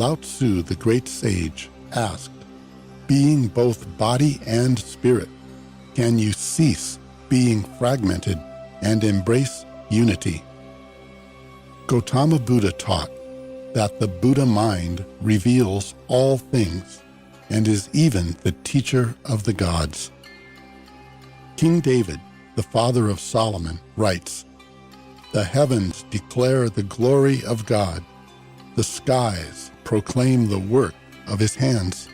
Lao Tzu, the great sage, asked, "Being both body and spirit, can you cease being fragmented and embrace unity?" Gautama Buddha taught that the Buddha mind reveals all things and is even the teacher of the gods. King David, the father of Solomon, writes, "The heavens declare the glory of God. The skies proclaim the work of his hands.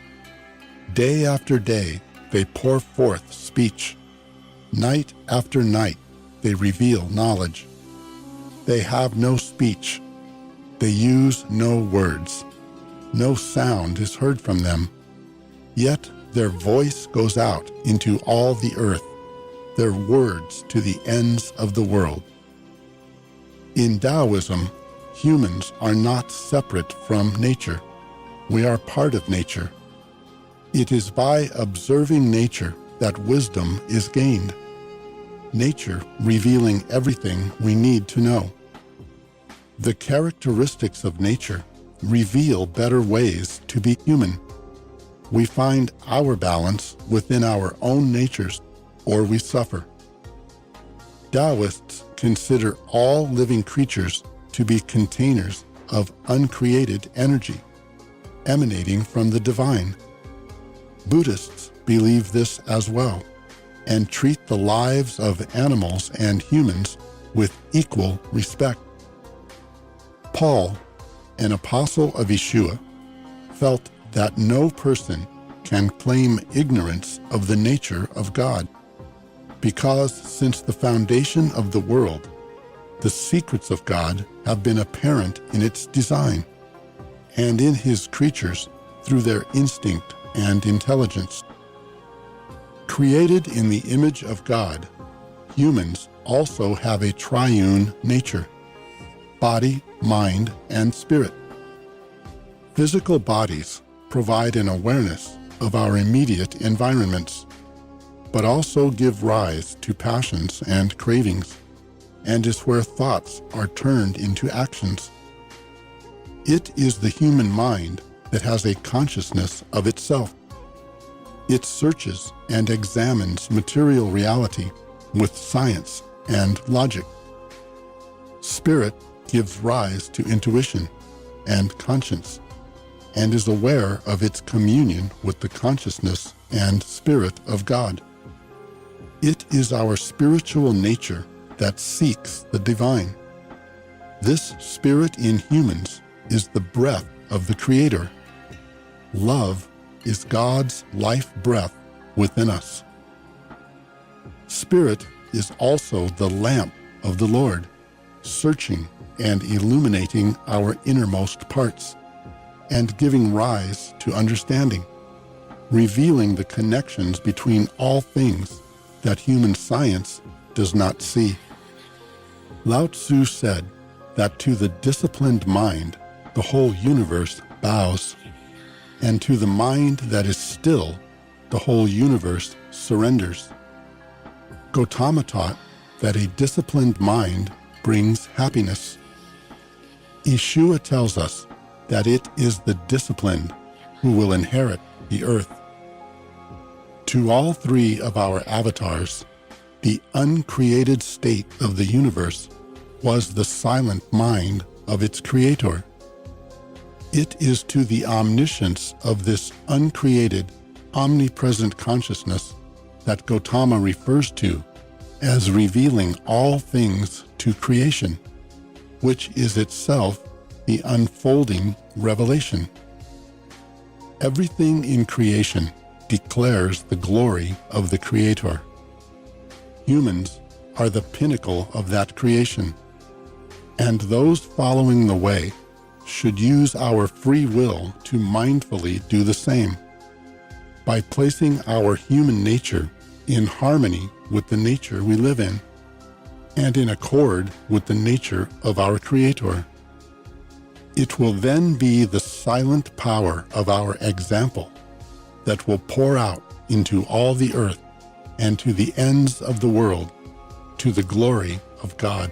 Day after day they pour forth speech. Night after night they reveal knowledge. They have no speech. They use no words. No sound is heard from them. Yet their voice goes out into all the earth, their words to the ends of the world." In Taoism, humans are not separate from nature. We are part of nature. It is by observing nature that wisdom is gained. Nature revealing everything we need to know. The characteristics of nature reveal better ways to be human. We find our balance within our own natures, or we suffer. Taoists consider all living creatures to be containers of uncreated energy, emanating from the divine. Buddhists believe this as well, and treat the lives of animals and humans with equal respect. Paul, an apostle of Yeshua, felt that no person can claim ignorance of the nature of God, because since the foundation of the world, the secrets of God have been apparent in its design, and in his creatures through their instinct and intelligence. Created in the image of God, humans also have a triune nature: body, mind, and spirit. Physical bodies provide an awareness of our immediate environments, but also give rise to passions and cravings, and is where thoughts are turned into actions. It is the human mind that has a consciousness of itself. It searches and examines material reality with science and logic. Spirit gives rise to intuition and conscience, and is aware of its communion with the consciousness and spirit of God. It is our spiritual nature that seeks the divine. This spirit in humans is the breath of the Creator. Love is God's life breath within us. Spirit is also the lamp of the Lord, searching and illuminating our innermost parts, and giving rise to understanding, revealing the connections between all things that human science does not see. Lao Tzu said that to the disciplined mind, the whole universe bows, and to the mind that is still, the whole universe surrenders. Gautama taught that a disciplined mind brings happiness. Yeshua tells us that it is the disciplined who will inherit the earth. To all three of our avatars, the uncreated state of the universe was the silent mind of its creator. It is to the omniscience of this uncreated, omnipresent consciousness that Gautama refers to as revealing all things to creation, which is itself the unfolding revelation. Everything in creation declares the glory of the Creator. Humans are the pinnacle of that creation, and those following the way should use our free will to mindfully do the same, by placing our human nature in harmony with the nature we live in, and in accord with the nature of our Creator. It will then be the silent power of our example that will pour out into all the earth and to the ends of the world, to the glory of God.